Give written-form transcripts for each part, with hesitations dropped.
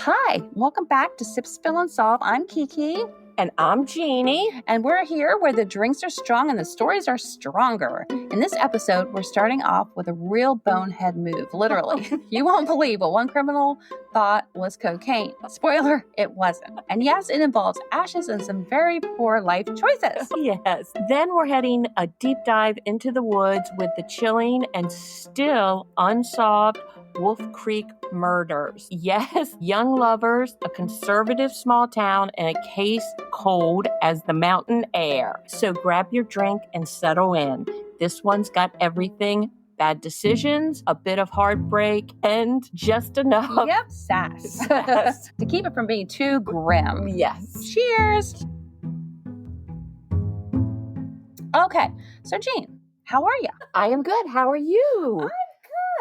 Hi, welcome back to Sip, Spill, and Solve. I'm Kiki. And I'm Jeannie. And we're here where the drinks are strong and the stories are stronger. In this episode, we're starting off with a real bonehead move, literally. You won't believe what one criminal thought was cocaine. Spoiler, it wasn't. And yes, it involves ashes and some very poor life choices. Yes. Then we're heading a deep dive into the woods with the chilling and still unsolved Wolf Creek murders. Yes, young lovers, a conservative small town, and a case cold as the mountain air. So grab your drink and settle in. This one's got everything. Bad decisions, a bit of heartbreak, and just enough. Yep, sass. To keep it from being too grim. Yes. Cheers. Okay, so Jean, how are you? I am good. How are you?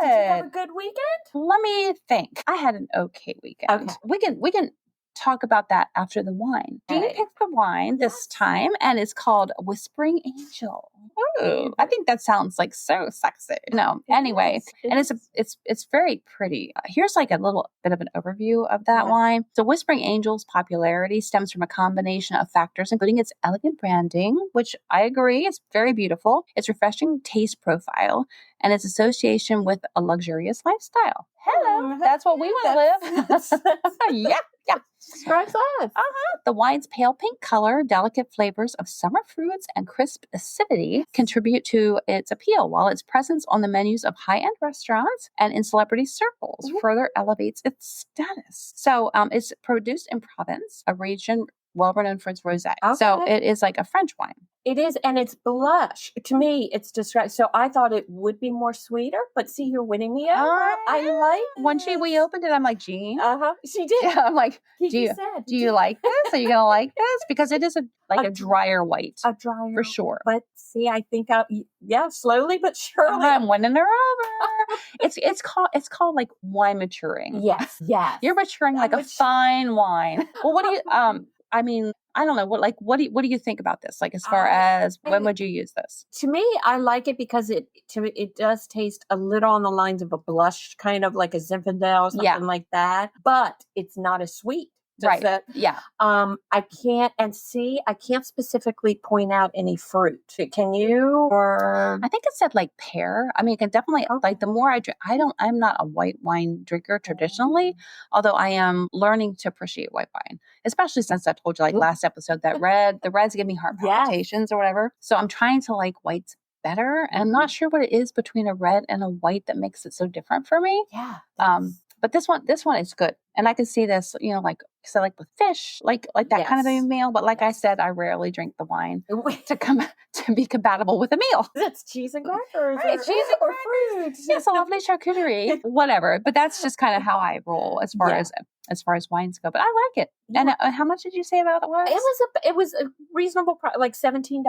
I'm Did you have a good weekend? Let me think. I had an okay weekend. Okay. We can talk about that after the wine. Okay. Jean picked the wine this time, and it's called Whispering Angel. Ooh, I think that sounds like so sexy. No, anyway, and it's very pretty. Here's like a little bit of an overview of that wine. So Whispering Angel's popularity stems from a combination of factors, including its elegant branding, which I agree is very beautiful, its refreshing taste profile, and its association with a luxurious lifestyle. Hello, that's what we want to live. Yeah. Describes us. The wine's pale pink color, delicate flavors of summer fruits, and crisp acidity contribute to its appeal, while its presence on the menus of high-end restaurants and in celebrity circles further elevates its status. So it's produced in Provence, a region well-renowned for its rosé. Okay. So it is like a French wine. It is, and it's blush. To me, it's described. So I thought it would be more sweeter, but see, you're winning me over. I like When we opened it, I'm like, Jean. She did. Yeah, I'm like, do Said, you like this? Are you going to like this? Because it is a drier white. A drier. For sure. But see, I think, slowly but surely. I'm winning her over. It's called like wine maturing. Yes. You're maturing like a fine wine. Well, what do you, I mean, I don't know. What do you think about this? Like, as far as when would you use this? To me, I like it because it does taste a little on the lines of a blush, kind of like a Zinfandel, something like that. But it's not as sweet. Right. Yeah. I can't specifically point out any fruit. Can you? Or I think it said like pear. I mean, it can definitely like the more I drink. I'm not a white wine drinker traditionally, although I am learning to appreciate white wine, especially since I told you like last episode that the reds give me heart palpitations or whatever. So I'm trying to like whites better, and I'm not sure what it is between a red and a white that makes it so different for me. Yeah. But this one is good. And I can see this, like with fish, like that kind of a meal. But like I said, I rarely drink the wine to be compatible with a meal. That's cheese and crackers. Right, cheese or fruit. Yes, a lovely charcuterie, whatever. But that's just kind of how I roll as far as wines go. But I like it. Yeah. And how much did you say about it was? It was a reasonable price, like $17.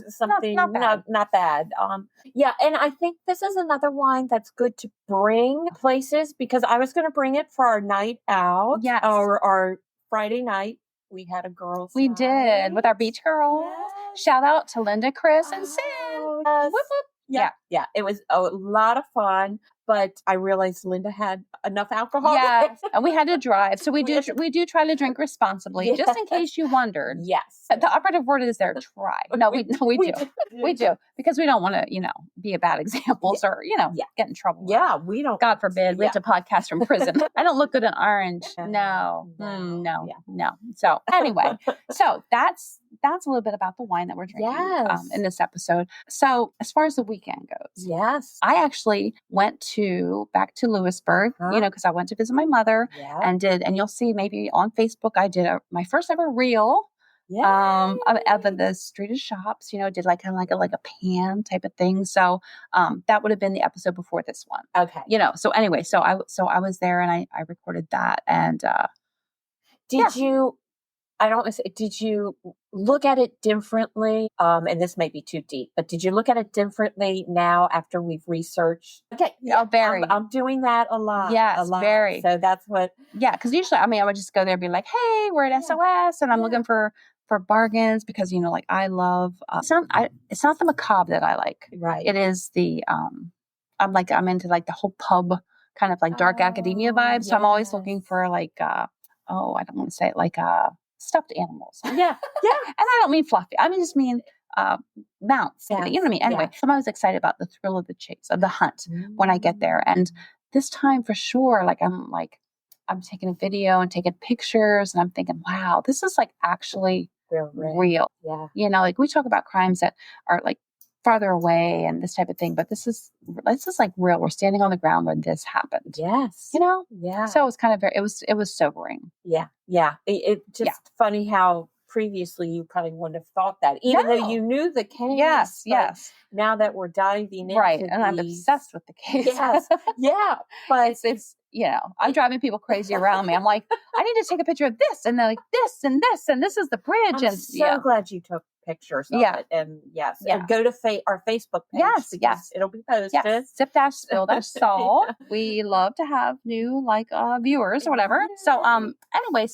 Something not bad. Not bad. And I think this is another wine that's good to bring places because I was going to bring it for our night out. Yes. Or our Friday night. We had a girls' We night. did with our beach girls. Yes. Shout out to Linda, Chris, and Sam. Yes. Whoop, whoop. Yeah. It was a lot of fun, but I realized Linda had enough alcohol. Yeah, and we had to drive, so we do try to drink responsibly, just in case you wondered. Yes, the operative word is there. Try. No, we do because we don't want to be a bad examples or get in trouble. Yeah, we don't. God forbid we have to podcast from prison. I don't look good in orange. No. So anyway, that's a little bit about the wine that we're drinking in this episode. So as far as the weekend goes, I actually went back to Lewisburg, because I went to visit my mother and you'll see maybe on Facebook, I did my first ever reel of the street of shops, did like kind of like a pan type of thing. So that would have been the episode before this one. Okay. So anyway, so I was there and I recorded that. And did you look at it differently? And this may be too deep, but did you look at it differently now after we've researched? Okay. Very. I'm doing that a lot. Yes, a lot. very. So that's what. Yeah, because usually, I would just go there and be like, hey, we're at SOS and I'm looking for bargains because, I love, it's not the macabre that I like. Right. It is the, I'm into like the whole pub kind of like dark academia vibes. So I'm always looking for like, I don't want to say it, like stuffed animals. Yeah. And I don't mean fluffy. I just mean mounts. Yes. You know what I mean? Anyway, so I'm always excited about the thrill of the chase, of the hunt when I get there. And this time for sure, like I'm taking a video and taking pictures and I'm thinking, wow, this is like actually real. Yeah. You know, like we talk about crimes that are like farther away and this type of thing, but this is like real. We're standing on the ground where this happened. Yes. You know? Yeah. So it was kind of it was sobering. Yeah. Yeah. It just funny how previously you probably wouldn't have thought that, even though you knew the case. Yes. Now that we're diving into and I'm obsessed with the case. Yes. Yeah. But it's I'm driving people crazy around me. I'm like, I need to take a picture of this, and they're like this and this, and this is the bridge. I'm so glad you took pictures of it. And and go to our Facebook page. Yes. It'll be posted. Yes. Sip-spill-sol. We love to have new viewers or whatever. So anyway,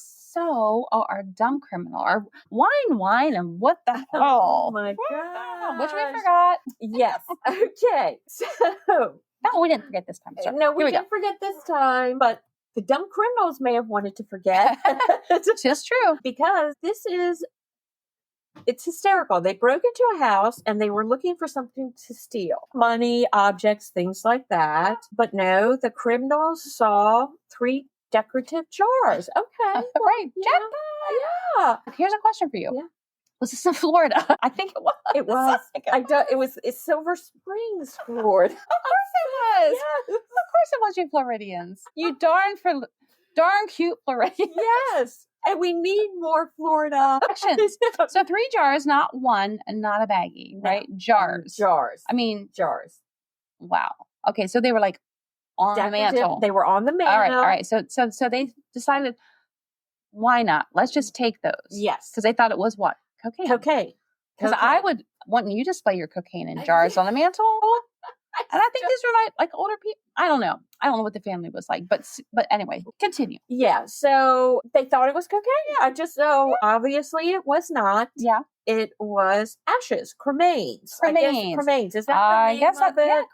our dumb criminal, our wine, and what the hell? Oh my God. Which we forgot. Yes. Okay. So no, we didn't forget this time. Sorry. No, we didn't forget this time, but the dumb criminals may have wanted to forget. It's just true. Because it's hysterical. They broke into a house and they were looking for something to steal. Money, objects, things like that. But no, the criminals saw 3 decorative jars. Okay. Right. Yeah. Here's a question for you. Yeah. Was this in Florida? I think it was. It was. It's Silver Springs, Florida. Of course it was. Yes. Of course it was, you Floridians. You darn cute Floridians. Yes. And we need more Florida. So 3 jars, not one, and not a baggie, right? Jars. Jars. I mean, jars. Wow. Okay, so they were like on the mantle. They were on the mantle. All right. So they decided, why not? Let's just take those. Yes. Because they thought it was what? Cocaine. Because I would want you to display your cocaine in jars on the mantle. And I think these were like older people. I don't know what the family was like, but anyway, continue. Yeah. So they thought it was cocaine. Obviously it was not. Yeah. It was ashes, cremains. Cremains. Is that the name guess of it?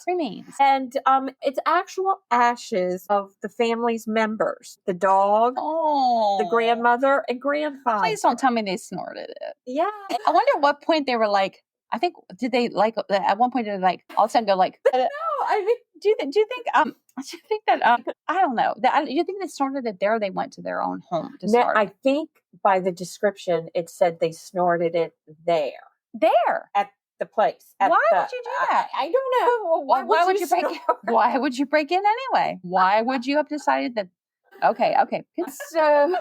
Cremains. And it's actual ashes of the family's members. The dog, the grandmother, and grandfather. Please don't tell me they snorted it. Yeah. I wonder at what point they were like, I think, did they like, at one point did they like, all of a sudden go like, no, I mean, do you think that, I don't know, do you think they snorted it there or they went to their own home to snort? I think by the description, it said they snorted it there. There? At the place. Why would you do that? I don't know. Why would you break in? Why would you break in anyway? Why would you have decided that? Okay. So,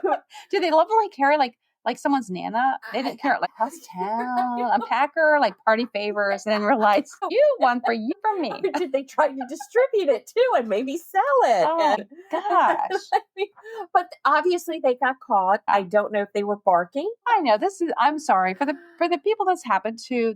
do they lovingly carry like someone's Nana? They didn't care, like house town, unpacker, like party favors, and then realize one for you, for me. Or did they try to distribute it too and maybe sell it? Oh my gosh. But obviously they got caught. I don't know if they were barking. I know I'm sorry for the people this happened to.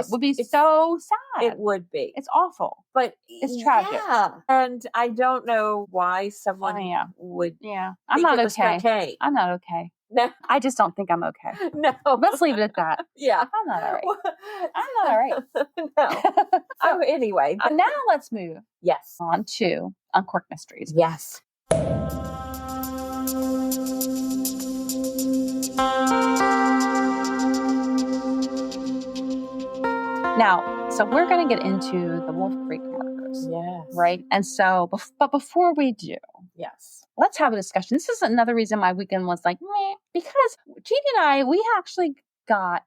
Would be so sad. It would be. It's awful. But it's tragic. Yeah. And I don't know why someone would. Yeah. I'm not okay. I'm not okay. No. I just don't think I'm okay. No. Let's leave it at that. Yeah. I'm not all right. I'm not all right. No. So anyway. Now let's move Yes. on to Uncork Mysteries. Yes. Now, so we're going to get into the Wolf Creek murders. Yes. Right? And so, but before we do. Yes. Let's have a discussion. This is another reason my weekend was like, meh, because Jeannie and I, we actually got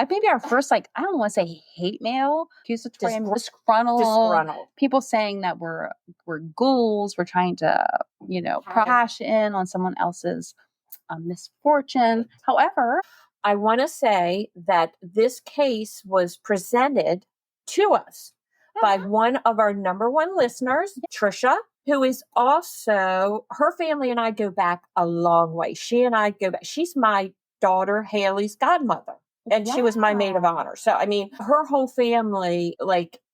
maybe our first, I don't want to say hate mail, accusatory, disgruntled. People saying that we're ghouls, we're trying to, cash in on someone else's misfortune. However, I want to say that this case was presented to us by one of our number 1 listeners, Trisha, who is also, her family and I go back a long way. She and I go back. She's my daughter, Haley's godmother. And she was my maid of honor. So, I mean, her whole family,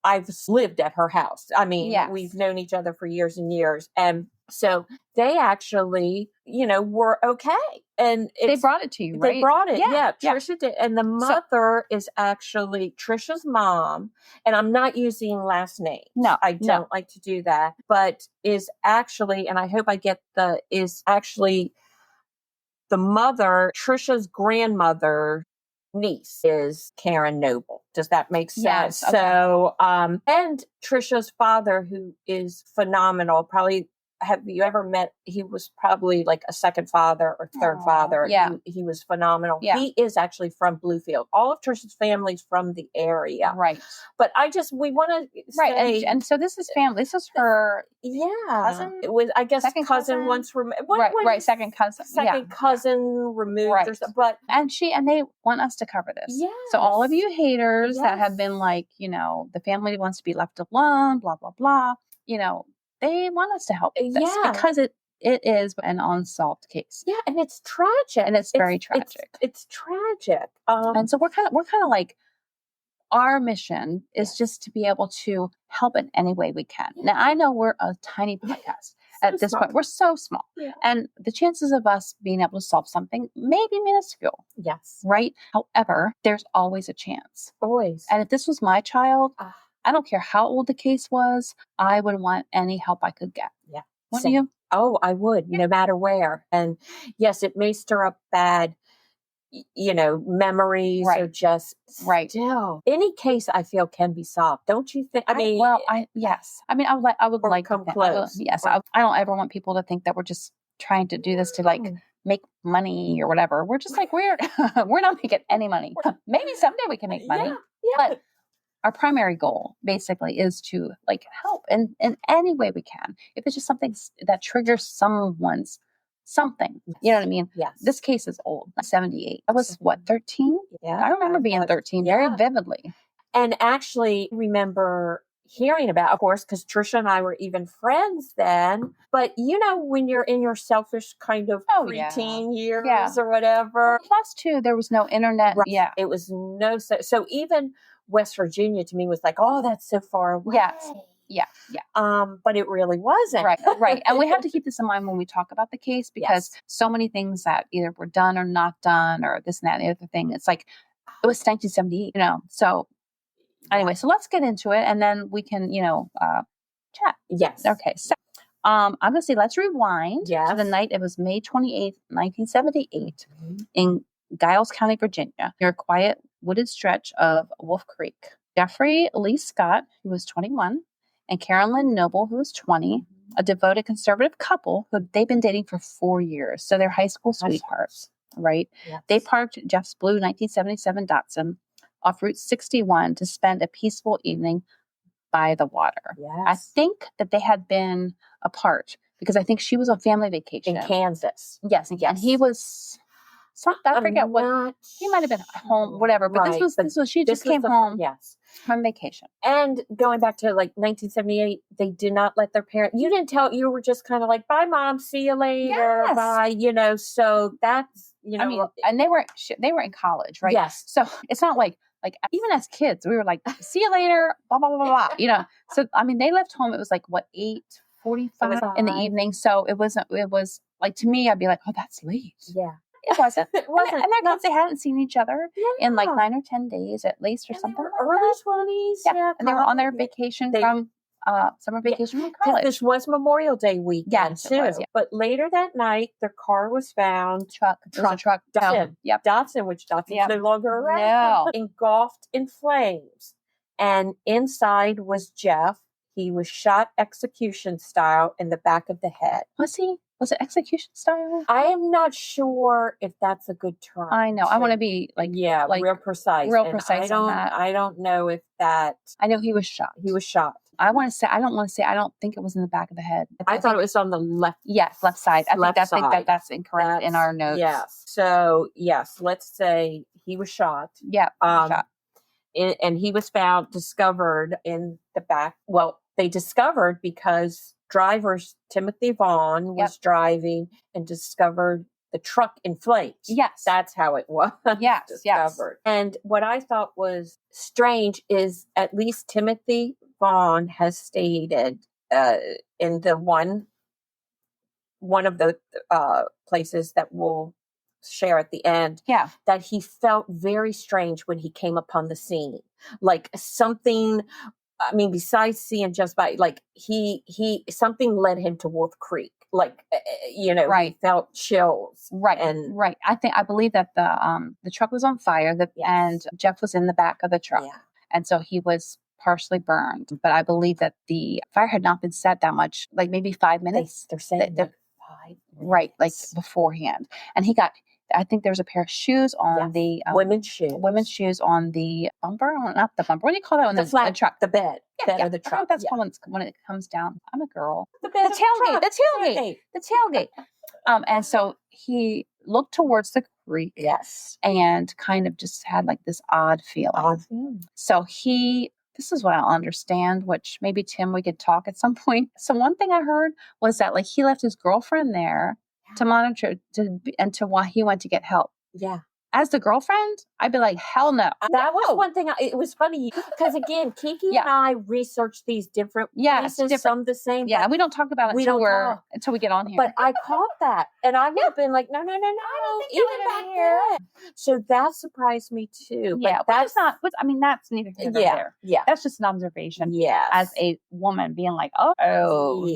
I've lived at her house. I mean, we've known each other for years and years. And so they actually, were okay. And they brought it to you, right? They brought it. Yeah. Trisha did. And the mother is actually Trisha's mom. And I'm not using last names. No. I don't like to do that. But is actually, and I hope I get is actually the mother, Trisha's grandmother, niece is Karen Noble. Does that make sense? Yes. Okay. So, and Trisha's father, who is phenomenal, probably, have you ever met, he was probably like a second father or third father. Yeah. He was phenomenal. Yeah. He is actually from Bluefield. All of Trisha's family's from the area. Right. But we want to say. Right. And so this is family. This is her cousin? It was, I guess, second cousin once removed. Right. Second cousin. Second cousin removed. Right. Or something, but and they want us to cover this. Yes. So all of you haters that have been like, the family wants to be left alone, blah, blah, blah, they want us to help with this because it is an unsolved case. Yeah, and it's tragic. And it's very tragic. It's tragic. And so we're kind of like, our mission is just to be able to help in any way we can. Now, I know we're a tiny podcast at this point. We're so small. Yeah. And the chances of us being able to solve something may be minuscule. Yes. Right? However, there's always a chance. Always. And if this was my child, I don't care how old the case was, I would want any help I could get. Yeah. Wouldn't you? Oh, I would, no matter where. And yes, it may stir up bad, memories or just still. Any case I feel can be solved. Don't you think? Yes. I mean, I would like come close. Yes. I don't ever want people to think that we're just trying to do this to like make money or whatever. We're just like, we're not making any money. Maybe someday we can make money. Yeah. But our primary goal basically is to like help in any way we can. If it's just something that triggers someone's something, you know what I mean? Yes. This case is old, 78. I was 13? Yeah. I remember being 13 very vividly. And actually remember hearing about, of course, because Trisha and I were even friends then. But when you're in your selfish kind of preteen years or whatever. Plus, too, there was no internet. Right. Yeah. It was so even West Virginia to me was like, oh, that's so far away. Yes. Yeah. But it really wasn't. Right. And we have to keep this in mind when we talk about the case because so many things that either were done or not done or this and that and the other thing. It's like, it was 1978, So anyway, so let's get into it and then we can, chat. Yes. Okay. So I'm going to say, let's rewind to the night. It was May 28th, 1978 in Giles County, Virginia, near a quiet wooded stretch of Wolf Creek. Jeffrey Lee Scott, who was 21, and Carolyn Noble, who was 20, a devoted conservative couple who they've been dating for 4 years. So they're high school sweethearts, right? Yes. They parked Jeff's blue 1977 Datsun off Route 61 to spend a peaceful evening by the water. Yes. I think that they had been apart because I think she was on family vacation. In Kansas. Yes. And he was... I forget what he might have been home, whatever. But she just came home from vacation. And going back to like 1978, they did not let their parents. You didn't tell. You were just kind of like, "Bye, mom. See you later. Yes. Bye." So that's I mean, and they were in college, right? Yes. So it's not like even as kids, we were like, "See you later." Blah blah blah blah blah. So I mean, they left home. It was like 8:45 in the evening. So it was like, to me, I'd be like, "Oh, that's late." Yeah. It wasn't. And their kids, they hadn't seen each other in like 9 or 10 days at least or something. Early 20s. Yeah. And they were on their vacation from summer vacation from college. This was Memorial Day weekend too. But later that night, their car was found. Truck. Datsun. Yep. Datsun, which Datsun's no longer around. No. Engulfed in flames. And inside was Jeff. He was shot execution style in the back of the head. Was he? Was it execution style? I am not sure if that's a good term. I know. I want to be real precise. Real precise on that. I don't know if that. I know he was shot. He was shot. I don't think it was in the back of the head. I thought it was on the left. Yes, left side. I think that's incorrect in our notes. Yes. So yes, let's say he was shot. Yeah. Shot. And he was discovered in the back. Well, they discovered because drivers Timothy Vaughn was driving and discovered the truck in flames. Yes. That's how it was discovered. And what I thought was strange is at least Timothy Vaughn has stated in the one of the places that we'll share at the end. Yeah. That he felt very strange when he came upon the scene. Like something, I mean, besides seeing just by, like, something led him to Wolf Creek. Like, Right. he felt chills. Right. And right. I believe that the truck was on fire and Jeff was in the back of the truck. Yeah. And so he was partially burned. But I believe that the fire had not been set that much, like maybe 5 minutes. They're saying like 5 minutes. Right, like beforehand. And I think there's a pair of shoes on the women's shoes on the bumper, not the bumper. What do you call that one? The truck, the bed, bed of the truck. That's called when it comes down. I'm a girl. The bed, the tailgate. And so he looked towards the creek. Yes, and kind of just had like this odd feeling. So this is what I'll understand, which maybe Tim, we could talk at some point. So one thing I heard was that like he left his girlfriend there to monitor until while he went to get help. Yeah. As the girlfriend, I'd be like, hell no. That was one thing. It was funny because again, Kiki and I researched these different places, some the same. Yeah, and we don't talk about it until we get on here. But I caught that, and I would have been like, no, even back here. So that surprised me too. Yeah, but that's not. I mean, that's neither here nor there. Yeah, that's just an observation. Yeah, as a woman being like, no.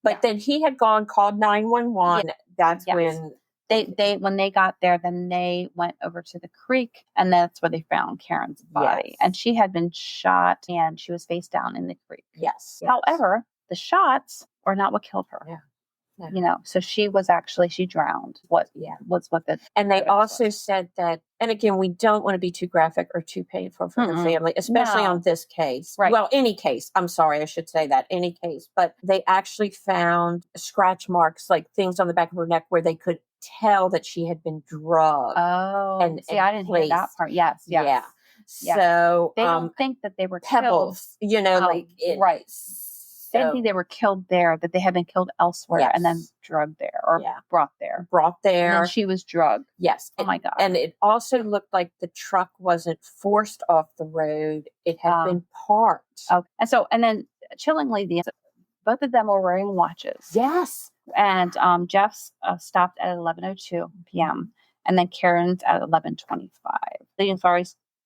But then he had called 911. That's when. When they got there, then they went over to the creek, and that's where they found Karen's body. And she had been shot, and she was face down in the creek. Yes. However, the shots are not what killed her. Yeah. So she drowned. And they also said that, and again, we don't want to be too graphic or too painful for the family, especially on this case. Right. Well, any case. I'm sorry, I should say that. Any case. But they actually found scratch marks, like things on the back of her neck where they could tell that she had been drugged. Oh, I didn't hear that part. Yes. Yeah. So they don't think that they were pebbles, killed. Right. They didn't think they were killed there, that they had been killed elsewhere and then drugged there or brought there. And then she was drugged. Yes. Oh my God. And it also looked like the truck wasn't forced off the road. It had been parked. Okay. And then chillingly, both of them were wearing watches. Yes. And Jeff's stopped at 11:02 p.m. and then Karen's at 11:25. Leading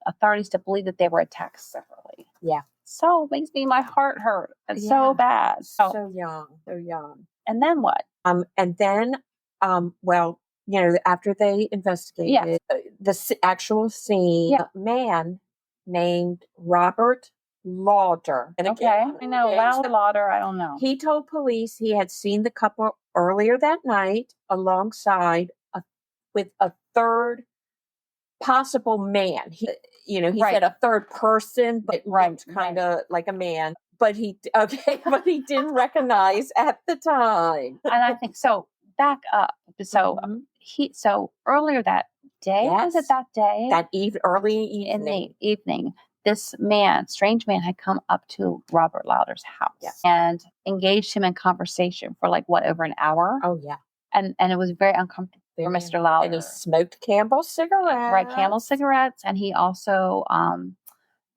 authorities to believe that they were attacked separately. Yeah. So it makes my heart hurt. It's so bad. So young. And then what? And then, after they investigated the actual scene, a man named Robert Lauder. And again, I know, Lauder, I don't know. He told police he had seen the couple earlier that night alongside with a third possible man. He said a third person, but looked kind of like a man. But he didn't recognize at the time. And I think so. Back up. So so earlier that day, was it that day? That early evening. In the evening, this strange man, had come up to Robert Lauder's house and engaged him in conversation for over an hour. Oh yeah. And it was very uncomfortable for Mr. Lauder. And he smoked Camel cigarettes. Right, Camel cigarettes. And he also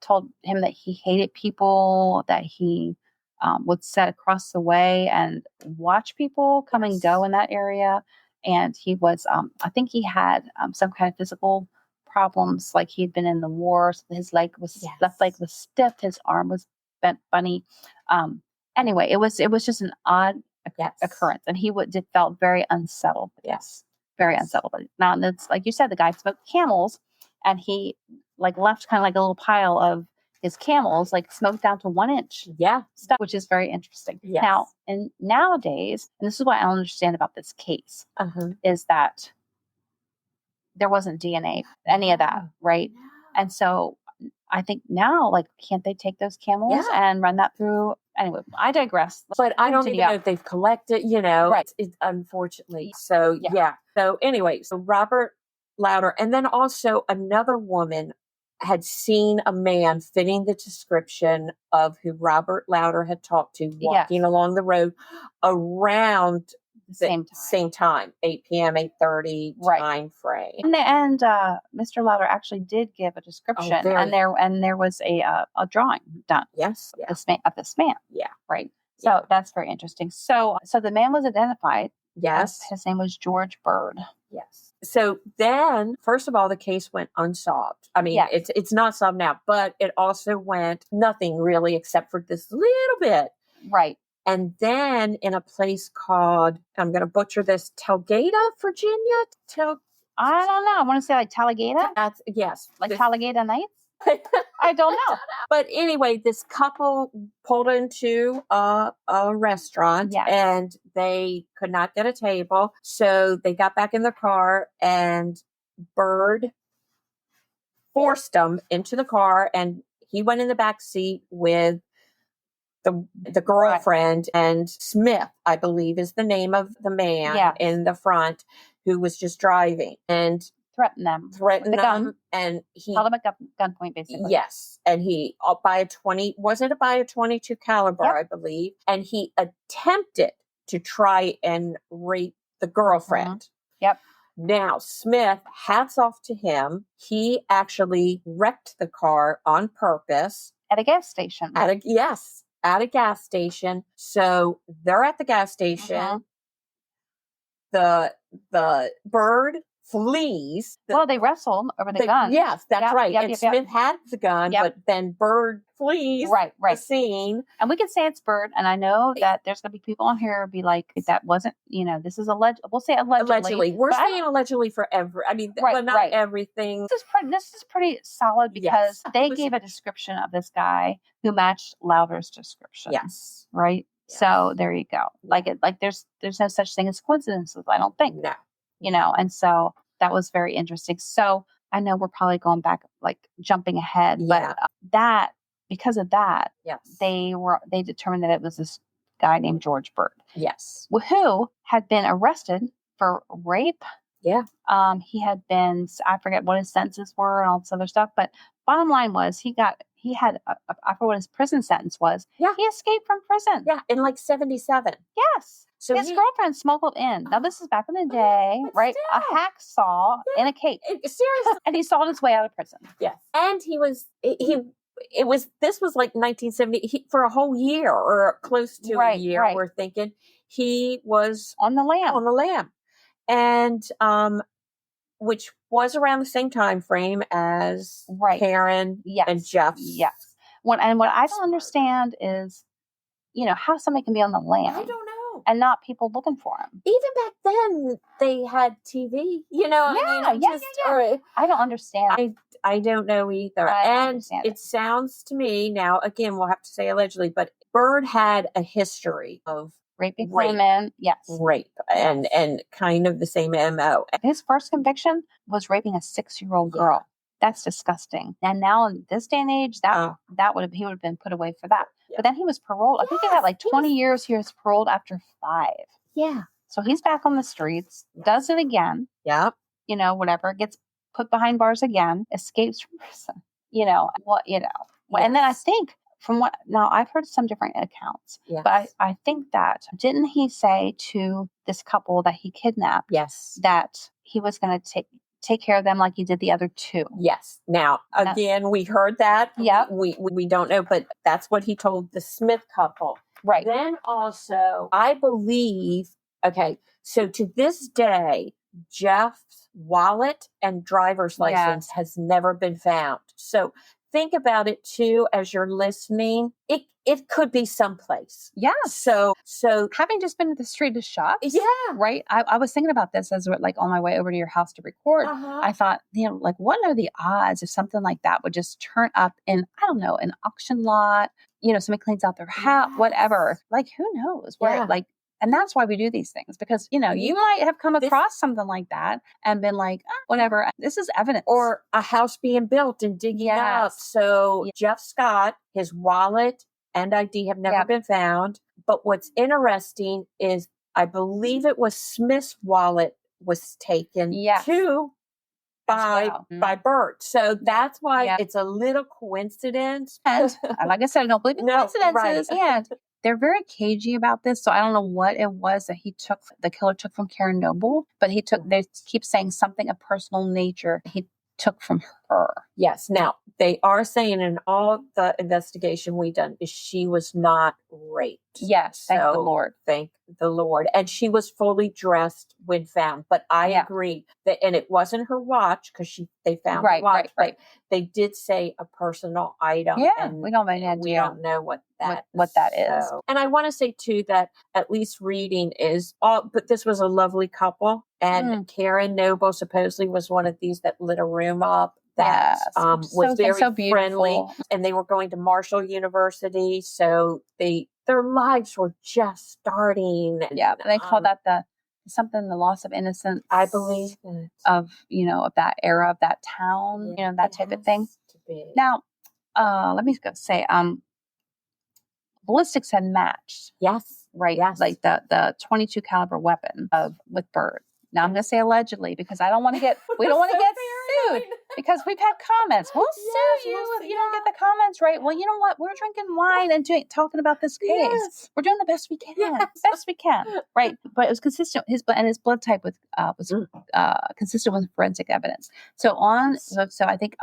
told him that he hated people, that he would sit across the way and watch people come and go in that area. And he was, I think he had some kind of physical problems, like he'd been in the war. So his left leg was stiff, his arm was bent funny. Anyway, it was just an odd occurrence, and he felt very unsettled. Yes, very unsettled. Now, it's like you said, the guy smoked Camels, and he left kind of like a little pile of his Camels, smoked down to 1 inch. Yeah, stuff, which is very interesting. Yes. Now, and nowadays, and this is what I don't understand about this case, is that there wasn't DNA, any of that, right? No. And so I think now, can't they take those Camels and run that through? Anyway, I digress. But I don't even know if they've collected, right. It's unfortunately. So, So anyway, Robert Lauder, and then also another woman had seen a man fitting the description of who Robert Lauder had talked to walking along the road around the same time, 8 p.m., 8:30 time frame. And Mr. Lauder actually did give a description, and there was a drawing done. Yes, of this man. Yeah, right. So that's very interesting. So the man was identified. Yes, his name was George Bird. Yes. So then, first of all, the case went unsolved. I mean, it's not solved now, but it also went nothing really except for this little bit. Right. And then in a place called, I'm going to butcher this, Talladega, Virginia? I don't know. I want to say like Talladega? Yes. Like Talladega Nights? I don't know. But anyway, this couple pulled into a restaurant and they could not get a table. So they got back in the car and Bird forced them into the car and he went in the back seat with the girlfriend and Smith, I believe is the name of the man in the front who was just driving and threatened them gun. And he held them at gunpoint, basically. Yes. And he by a 22 caliber, I believe. And he attempted to try and rape the girlfriend. Yep. Now, Smith, hats off to him. He actually wrecked the car on purpose. At a gas station. At a gas station. So they're at the gas station. The Bird flees. They wrestled over the gun. Yes, that's right. And Smith had the gun, but then Bird flees the scene. And we can say it's Bird. And I know that there's going to be people on here who be like, that wasn't, this is alleged. We'll say allegedly. We're saying allegedly for not everything. This is pretty solid because they gave a description of this guy who matched Lowder's description. Yes. Right? Yes. So there you go. There's no such thing as coincidences, I don't think. No. And so that was very interesting. So I know we're probably going back, jumping ahead, but because of that, they determined that it was this guy named George Bird. Yes. Who had been arrested for rape. Yeah. He had been, I forget what his sentences were and all this other stuff, but bottom line was he had, I forget what his prison sentence was. Yeah. He escaped from prison. Yeah. In 77. Yes. So his girlfriend smuggled in. Now this is back in the day, right? Still. A hacksaw in a cape. Seriously. And he sawed his way out of prison. Yes. And this was 1970 for a whole year or close to a year. Right. We're thinking he was on the lam. And, which was around the same time frame as Karen and Jeff. Yes. What I don't understand is, how somebody can be on the lam. I don't know. And not people looking for him. Even back then, they had TV. I don't understand. I don't know either. And it sounds to me now, again, we'll have to say allegedly, but Bird had a history of raping women. Yes. Rape and kind of the same MO. His first conviction was raping a 6-year-old girl. That's disgusting. And now in this day and age, he would have been put away for that. Yeah. But then he was paroled. I think he got 20 years. He was paroled after 5. Yeah. So he's back on the streets, does it again. Yep. Whatever, gets put behind bars again, escapes from prison. Yes. And then I think now I've heard some different accounts, but I think that, didn't he say to this couple that he kidnapped that he was going to take care of them like he did the other 2? Yes. Now, again, we heard that. Yeah. We don't know, but that's what he told the Smith couple. Right. Then also, I believe, so to this day, Jeff's wallet and driver's license has never been found. So think about it too as you're listening. It could be someplace. Yeah. So having just been to the street of shops. Yeah. Right. I was thinking about this as on my way over to your house to record. I thought, what are the odds if something like that would just turn up in, I don't know, an auction lot, somebody cleans out their house, whatever. Who knows where and that's why we do these things, because, you might have come across something like that and been like, whatever, this is evidence. Or a house being built and digging up. So Jeff Scott, his wallet and ID have never been found. But what's interesting is I believe it was Smith's wallet was taken too by Bert. So that's why it's a little coincidence. And like I said, I don't believe in coincidences. Right. And they're very cagey about this, so I don't know what it was that the killer took from Karen Noble, but they keep saying something of personal nature he took from her. Yes. Now, they are saying in all the investigation we've done is she was not raped. Yes, thank the Lord. Thank the Lord. And she was fully dressed when found. But I agree that, and it wasn't her watch because they found the watch. But they did say a personal item. Yeah, and we don't have any idea. We don't know what that is. And I want to say too that at least reading is all. But this was a lovely couple, and Karen Noble supposedly was one of these that lit a room up. That was very friendly, and they were going to Marshall University, so their lives were just starting. Yeah, they call that the loss of innocence. I believe that. Of that era of that town, that type of thing. Now, let me say, ballistics had matched. Yes, right. Yes, like the 22 caliber weapon with Bird. Now I'm going to say allegedly because we don't want to get sued because we've had comments. We'll sue you if you don't get the comments right. Well, you know what? We're drinking wine and talking about this case. Yes. We're doing the best we can. Best we can. Right. But it was consistent. His blood type was consistent with forensic evidence. So I think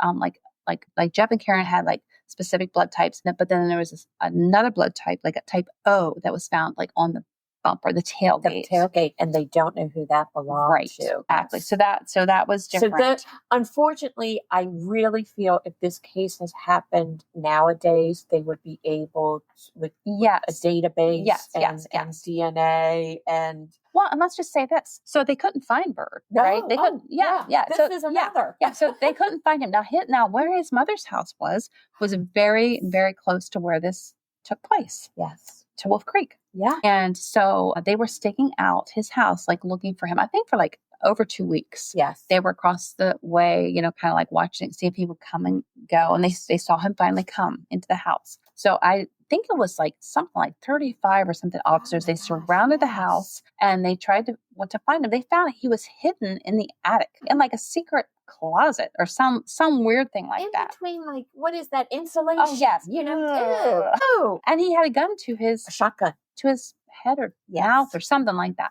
like Jeff and Karen had like specific blood types, but then there was another blood type, like a type O, that was found like on the bumper, the tailgate, and they don't know who that belonged to. Exactly. So that was different. So unfortunately, I really feel if this case has happened nowadays, they would be able with a database and DNA and. Well, and let's just say this. So they couldn't find Bird, right? They couldn't. This is another. So they couldn't find him. Now where his mother's house was very, very close to where this took place. Yes. To Wolf Creek. Yeah. And so they were staking out his house, like looking for him, I think for like over 2 weeks. Yes. They were across the way, kind of like watching, see if he would come and go. And they saw him finally come into the house. So I think it was like something like 35 or something officers. They surrounded the house and they tried to find him. They found he was hidden in the attic in like a secret closet or some weird thing like that. Between like, what is that, insulation? Oh, yes. Ew. And he had a gun to a shotgun to his head or mouth or something like that.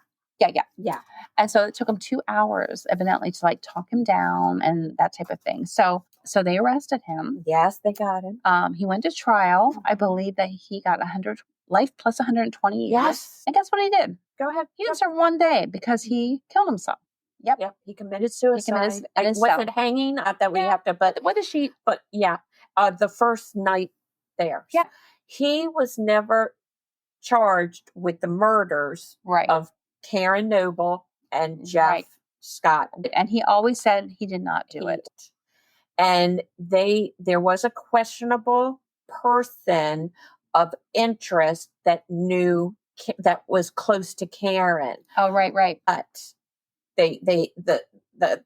Yeah. And so it took him 2 hours, evidently, to like talk him down and that type of thing. So they arrested him. Yes, they got him. He went to trial. I believe that he got 100 life plus 120 years. Yes. And guess what he did? Go ahead. He didn't serve 1 day because he killed himself. Yep. He committed suicide. Was it hanging? Not that we have to, but what is she? But the first night there. Yeah. He was never charged with the murders of Karen Noble and Jeff Scott. And he always said he did not do it. And there was a questionable person of interest that was close to Karen. Oh, right. But the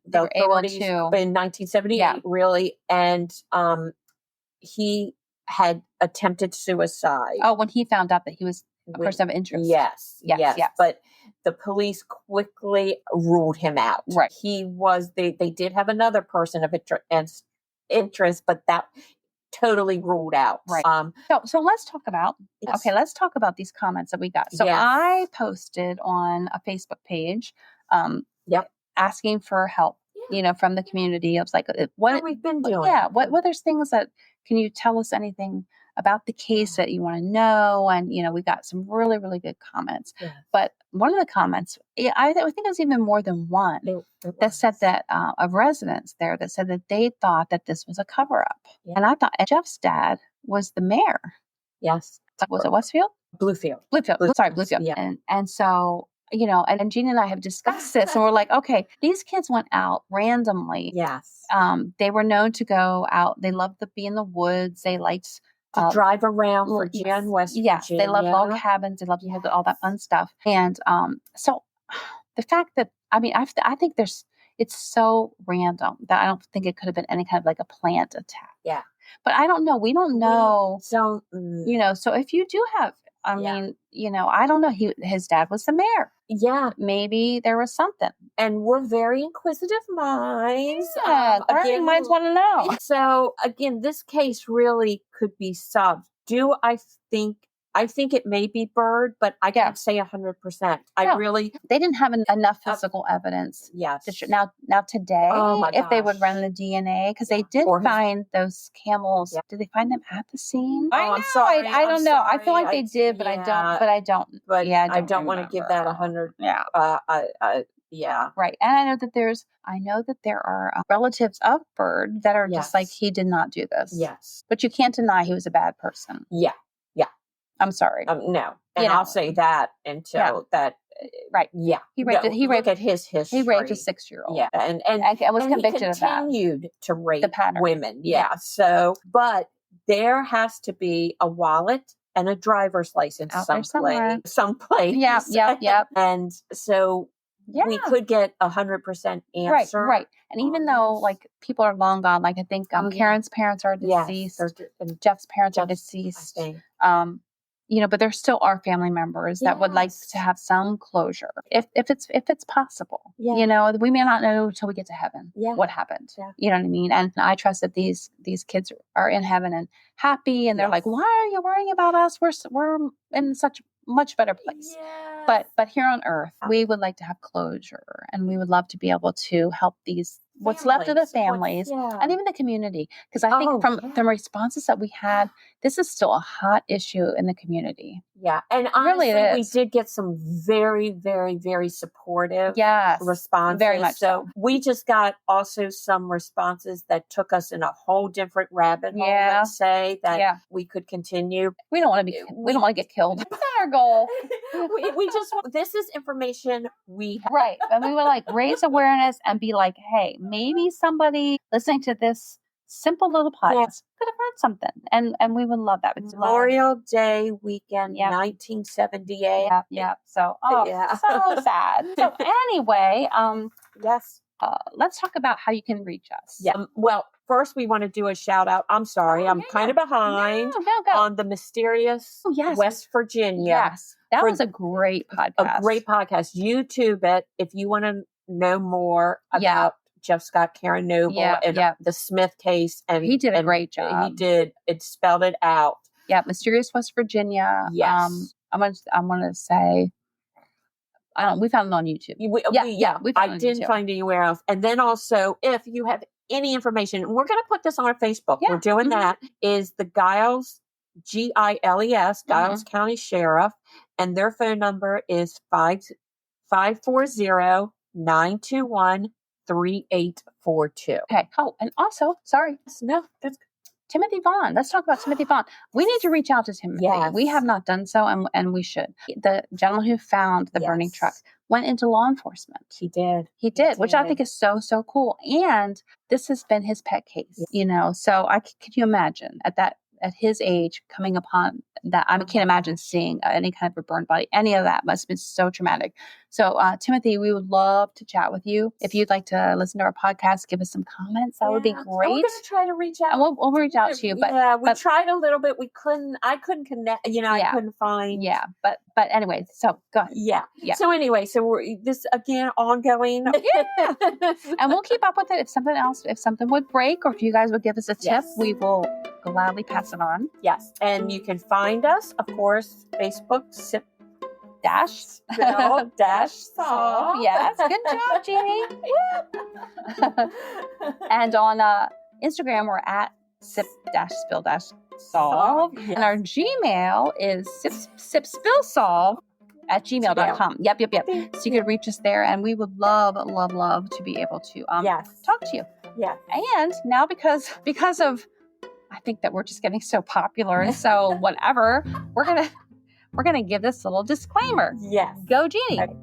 authorities in 1978 really, and he had attempted suicide. Oh, when he found out that he was a person of interest. Yes. But the police quickly ruled him out. Right. He was. They did have another person of interest, but that totally ruled out. Right. So let's talk about. Yes. Okay, let's talk about these comments that we got. So I posted on a Facebook page. Asking for help, from the community. I was like, what we've been doing. Yeah. What there's things that, can you tell us anything about the case that you want to know? And, we got some really, really good comments. Yes. But one of the comments, I think it was even more than one that said that, of residents there that said that they thought that this was a cover up. Yeah. And I thought Jeff's dad was the mayor. Yes. Was it Westfield? Bluefield. Sorry, Bluefield. Yeah. And so, and Jean and I have discussed this, and we're like, okay, these kids went out randomly. Yes. They were known to go out. They loved to be in the woods. They liked to drive around Virginia and West Virginia. Yes, they loved log cabins. They loved all that fun stuff. And so the fact that, I think it's so random that I don't think it could have been any kind of like a plant attack. Yeah. But I don't know. We don't know. So, so if you do have, I don't know. His dad was the mayor. Yeah. Maybe there was something. And we're very inquisitive minds. Yeah, again, minds want to know. So, again, this case really could be solved. Do I think I think it may be bird, but I can't say 100%. They didn't have enough physical evidence. Yes. Now today, if they would run the DNA, because they did find those camels. Did they find them at the scene? I'm sorry. I don't know. I feel like they did, but I don't. But I don't. But I don't want to give that 100. Yeah. Yeah. Right. And I know that there are relatives of Bird that are just like, he did not do this. Yes. But you can't deny he was a bad person. Yeah. I'm sorry. No. And I'll say that until that. Right. Yeah. He raped look at his history. He raped a 6-year-old. Yeah. And was convicted of that. Continued to rape the pattern. Women. Yeah. So, but there has to be a wallet and a driver's license someplace. Yeah. And so we could get 100% answer. Right. And even though like people are long gone, like I think Karen's parents are deceased, and Jeff's parents are deceased. But there still are family members that would like to have some closure, if it's possible. Yeah. We may not know until we get to heaven what happened. Yeah. You know what I mean? And I trust that these kids are in heaven and happy, and they're like, "Why are you worrying about us? We're in such much better place." Yes. But here on earth, we would like to have closure, and we would love to be able to help these what's left of the families and even the community. Because I think from the responses that we had, this is still a hot issue in the community. Yeah. And honestly, really we did get some very, very, very supportive responses. Very much so. We just got also some responses that took us in a whole different rabbit hole, let's say, that we could continue. We don't want to get killed. That's not our goal. we just this is information we have. Right. And we would like raise awareness and be like, hey, maybe somebody listening to this simple little podcast could have heard something. And we would love that. Memorial Day weekend, 1978. Yeah. So, so sad. So anyway, let's talk about how you can reach us. Yeah. Well, first we want to do a shout out. I'm sorry. I'm kind of behind on the mysterious West Virginia. Yes. That was a great podcast. A great podcast. YouTube it if you want to know more about Jeff Scott, Karen Noble, and the Smith case. And he did a great job. He did. It spelled it out. Yeah. Mysterious West Virginia. Yes. I'm going to say, we found it on YouTube. I didn't find it anywhere else. And then also, if you have any information, we're going to put this on our Facebook. We're doing that. Is the Giles, Giles, Giles County Sheriff, and their phone number is 540-921-3842. Okay. Oh, and also, sorry. No, that's good. Timothy Vaughn. Let's talk about Timothy Vaughn. We need to reach out to Timothy. Yes. We have not done so, and we should. The gentleman who found the burning truck went into law enforcement. He did, which I think is so, so cool. And this has been his pet case, so could you imagine at his age coming upon that? I can't imagine seeing any kind of a burned body. Any of that must have been so traumatic. So, Timothy, we would love to chat with you. If you'd like to listen to our podcast, give us some comments. That would be great. We're going to try to reach out. And we'll reach out to you. But we tried a little bit. I couldn't connect. I couldn't find. Yeah, but anyway. So go ahead. Yeah. So anyway, we're this again ongoing. Yeah. And we'll keep up with it. If something would break, or if you guys would give us a tip, we will gladly pass it on. Yes, and you can find us, of course, Facebook Sip Spill Solve. Yes, good job, Jeannie. And on Instagram, we're at Sip Spill Solve. Yes. And our Gmail is sipspillsolve@gmail.com. Yep. So you can reach us there, and we would love to be able to talk to you. Yeah. And now because of I think that we're just getting so popular, and so whatever, we're gonna give this little disclaimer. Yes. Go, Jeannie. Okay.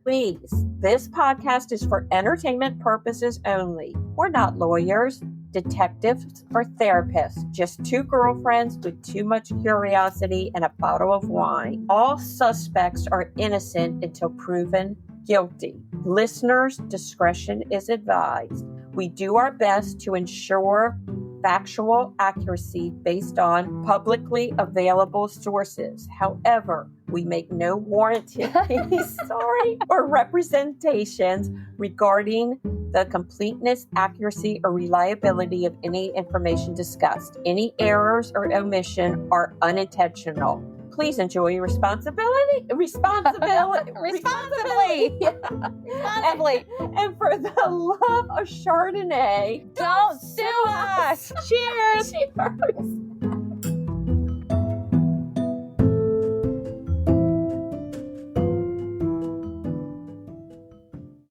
Please, this podcast is for entertainment purposes only. We're not lawyers, detectives, or therapists. Just two girlfriends with too much curiosity and a bottle of wine. All suspects are innocent until proven guilty. Listeners' discretion is advised. We do our best to ensure factual accuracy based on publicly available sources. However, we make no warranties, or representations regarding the completeness, accuracy, or reliability of any information discussed. Any errors or omission are unintentional. Please enjoy your responsibly. Responsibly. And for the love of Chardonnay, don't sue us. Cheers. Cheers.